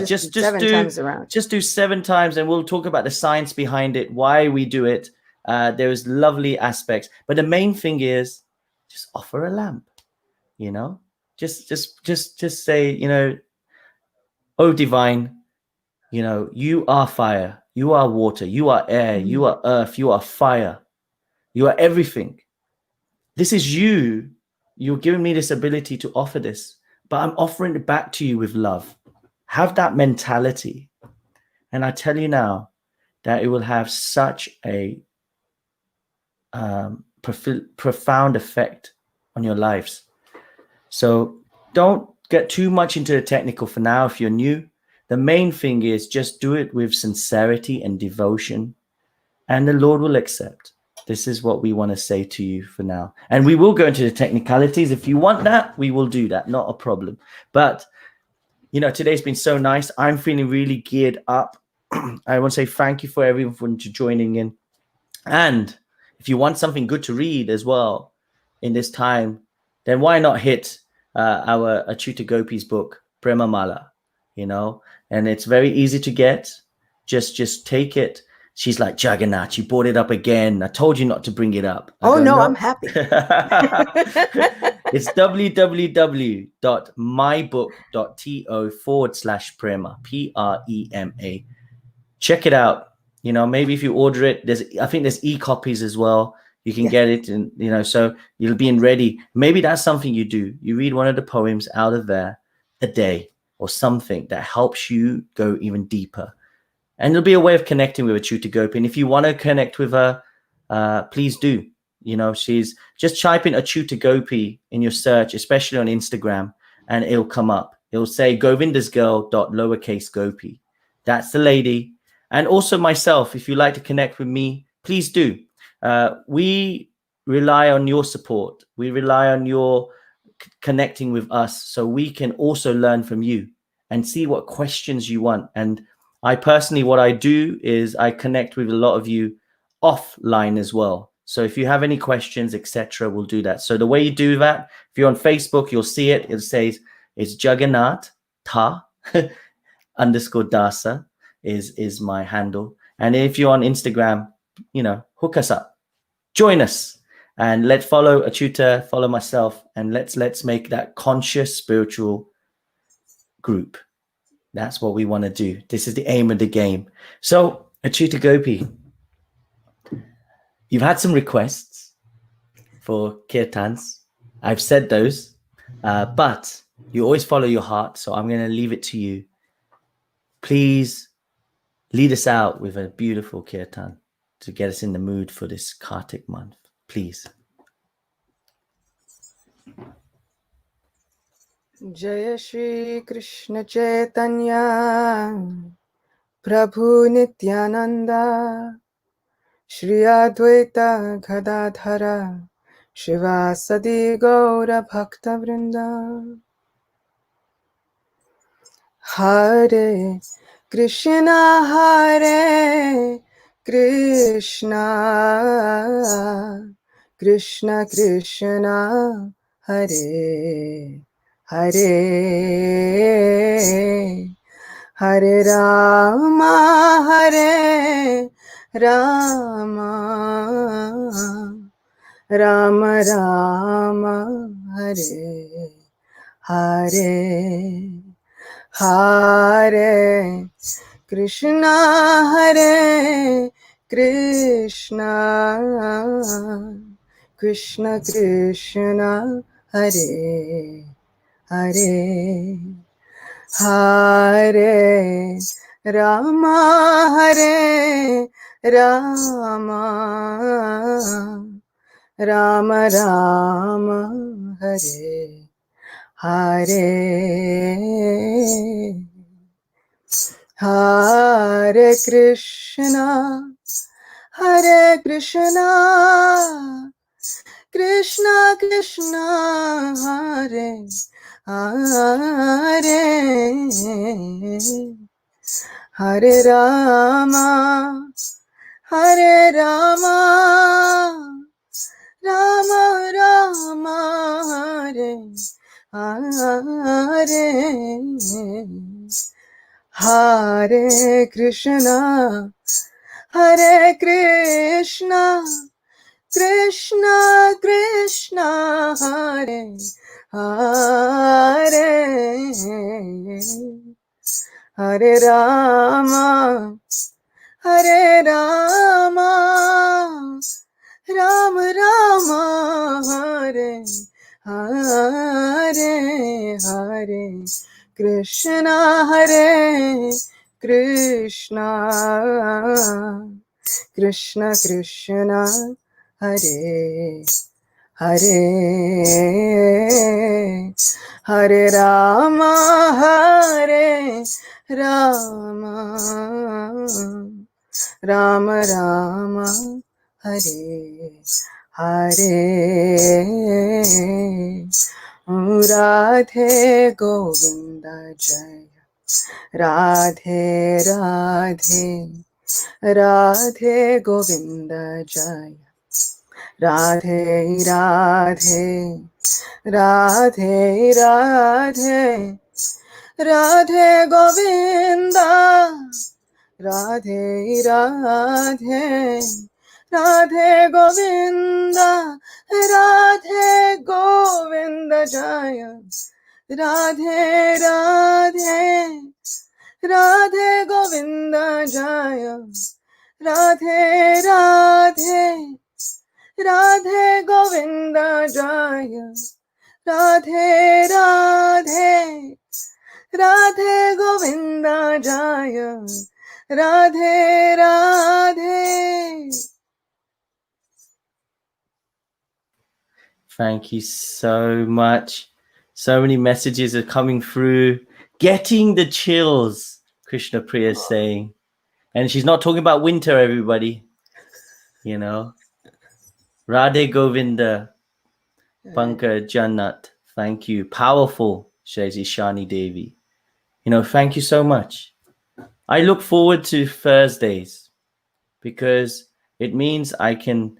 Speaker 2: just do 7 times around.
Speaker 1: Just do 7 times, and we'll talk about the science behind it, why we do it. There's lovely aspects, but the main thing is just offer a lamp. Just say, oh divine, you are fire. You are water, you are air, you are earth, you are fire, you are everything. This is you. You're giving me this ability to offer this, but I'm offering it back to you with love. Have that mentality. And I tell you now that it will have such a profound effect on your lives. So don't get too much into the technical for now if you're new. The main thing is just do it with sincerity and devotion, and the Lord will accept. This is what we want to say to you for now. And we will go into the technicalities. If you want that, we will do that. Not a problem. But, today's been so nice. I'm feeling really geared up. I want to say thank you for everyone for joining in. And if you want something good to read as well in this time, then why not hit our Acyuta Gopi's book, Prema Mala, and it's very easy to get. Just take it. She's like, Jagannath, you brought it up again. I told you not to bring it up.
Speaker 2: I'm happy.
Speaker 1: It's www.mybook.to/prema, PREMA. Check it out. Maybe if you order it, I think there's e-copies as well. You can get it, and so you'll be ready. Maybe that's something you do. You read one of the poems out of there a day, or something that helps you go even deeper. And it'll be a way of connecting with Acyuta Gopi. And if you want to connect with her, please do. You know, she's just type in Acyuta Gopi in your search, especially on Instagram, and it'll come up. It'll say govindasgirl.lowercase Gopi. That's the lady. And also myself, if you like to connect with me, please do. We rely on your support. We rely on your connecting with us so we can also learn from you and see what questions you want. And I personally, what I do is I connect with a lot of you offline as well. So if you have any questions, etc., we'll do that. So the way you do that, if you're on Facebook, you'll see it. It says it's Jagannath Ta underscore Dasa is my handle. And if you're on Instagram, you know, hook us up, join us, and let's follow Acyuta, follow myself, and let's make that conscious spiritual group. That's what we want to do. This is the aim of the game. So Acyuta Gopi, you've had some requests for kirtans. I've said those, but you always follow your heart. So I'm going to leave it to you. Please lead us out with a beautiful kirtan to get us in the mood for this Kartik month. Please.
Speaker 2: Jaya Shri Krishna Chaitanya Prabhu Nityananda Shri Advaita Gadadhara Shivasadi Gaura Bhakta Vrinda. Hare Krishna Hare Krishna Krishna Krishna Hare Hare Hare Rama Hare Rama Rama Rama Hare Hare Hare Krishna Hare Krishna Krishna Krishna Hare Hare Hare Rama Hare Rama Rama Rama Hare Hare Hare Krishna Krishna Krishna Hare Hare Hare Rama Rama Rama Hare Hare Hare Krishna Krishna Krishna Hare Hare Hare Rama Rama Rama Hare Hare Hare Krishna Krishna Krishna Hare Hare Hare Rama Rama Rama Hare Hare Radhe Govinda Jaya Radhe Radhe Radhe Govinda Jaya Radhe Radhe Radhe Radhe Radhe Govinda Radhe Radhe Radhe Govinda Radhe Govinda Jaya Radhe Radhe Radhe Govinda Jaya Radhe Radhe Radhe Govinda Jaya Radhe Radhe Radhe Govinda Jaya Radhe Radhe.
Speaker 1: Thank you so much. So many messages are coming through. Getting the chills, Krishna Priya is saying. And she's not talking about winter, everybody. You know. Radhe Govinda, Pankaj Jannat. Thank you. Powerful, says Ishani Devi. You know, thank you so much. I look forward to Thursdays because it means I can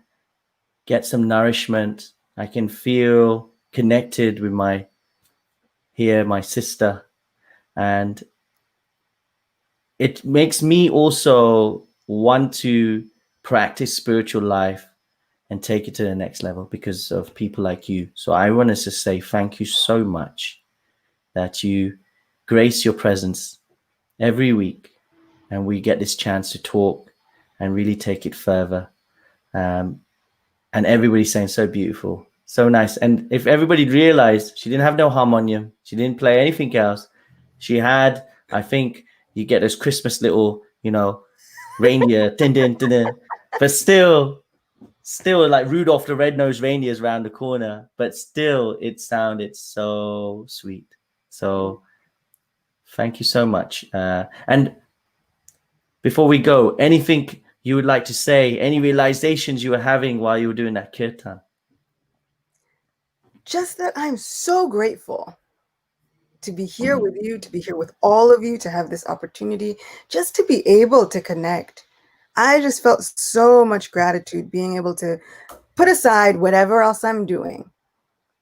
Speaker 1: get some nourishment. I can feel connected with my sister, and it makes me also want to practice spiritual life and take it to the next level because of people like you. So I want us to say thank you so much that you grace your presence every week, and we get this chance to talk and really take it further. And everybody's saying so beautiful, so nice. And if everybody realized, she didn't have no harmonium, she didn't play anything else. She had, I think, you get those Christmas little, you know, reindeer, din, din, din, din. But still like Rudolph the Red-Nosed Reindeer's around the corner, but still it sounded so sweet. So thank you so much. And before we go, anything you would like to say, any realizations you were having while you were doing that kirtan?
Speaker 2: Just that I'm so grateful to be here with you, to be here with all of you, to have this opportunity, just to be able to connect. I just felt so much gratitude being able to put aside whatever else I'm doing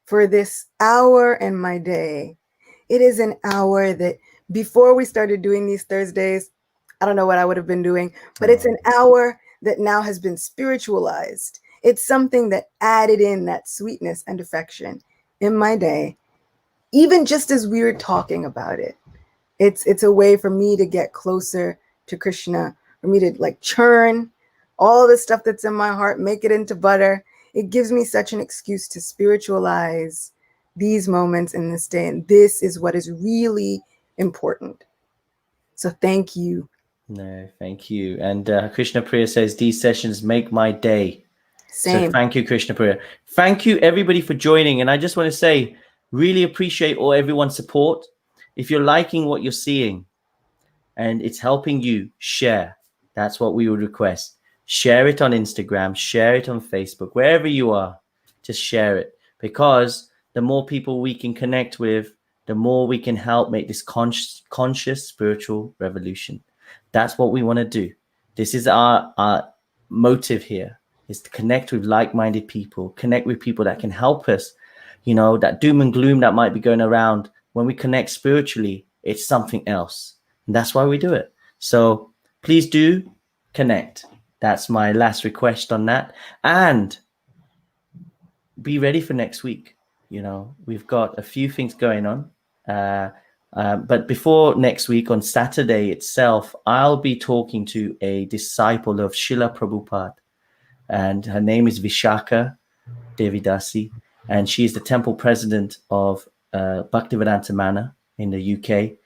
Speaker 2: for this hour in my day. It is an hour that before we started doing these Thursdays, I don't know what I would have been doing, but it's an hour that now has been spiritualized. It's something that added in that sweetness and affection in my day, even just as we were talking about it. It's a way for me to get closer to Krishna, for me to like churn all the stuff that's in my heart, make it into butter. It gives me such an excuse to spiritualize these moments in this day. And this is what is really important. So thank you.
Speaker 1: No, thank you. And Krishna Priya says, these sessions make my day.
Speaker 2: Same.
Speaker 1: So thank you, Krishna Priya. Thank you, everybody, for joining. And I just want to say, really appreciate everyone's support. If you're liking what you're seeing and it's helping you, share. That's what we would request. Share it on Instagram, share it on Facebook, wherever you are, just share it. Because the more people we can connect with, the more we can help make this conscious spiritual revolution. That's what we want to do. This is our motive here, is to connect with like-minded people, connect with people that can help us. You know, that doom and gloom that might be going around, when we connect spiritually, it's something else. And that's why we do it. So please do connect. That's my last request on that. And be ready for next week. You know, we've got a few things going on. But before next week, on Saturday itself, I'll be talking to a disciple of Srila Prabhupada. And her name is Vishaka Devidasi. And she is the temple president of Bhaktivedanta Manor in the UK.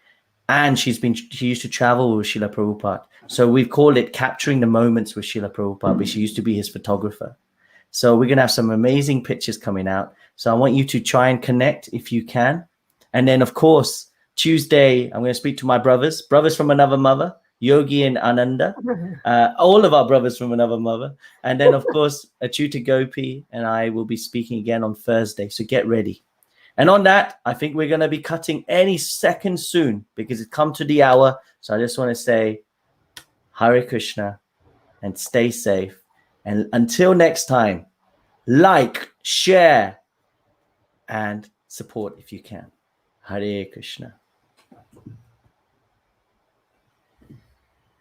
Speaker 1: And she used to travel with Srila Prabhupada. So we've called it Capturing the Moments with Srila Prabhupada, but she used to be his photographer. So we're going to have some amazing pictures coming out. So I want you to try and connect if you can. And then, of course, Tuesday, I'm going to speak to my brothers from another mother, Yogi and Ananda, all of our brothers from another mother. And then, of course, Acyuta Gopi and I will be speaking again on Thursday. So get ready. And on that, I think we're going to be cutting any second soon because it's come to the hour. So I just want to say Hare Krishna and stay safe. And until next time, like, share, and support if you can. Hare Krishna.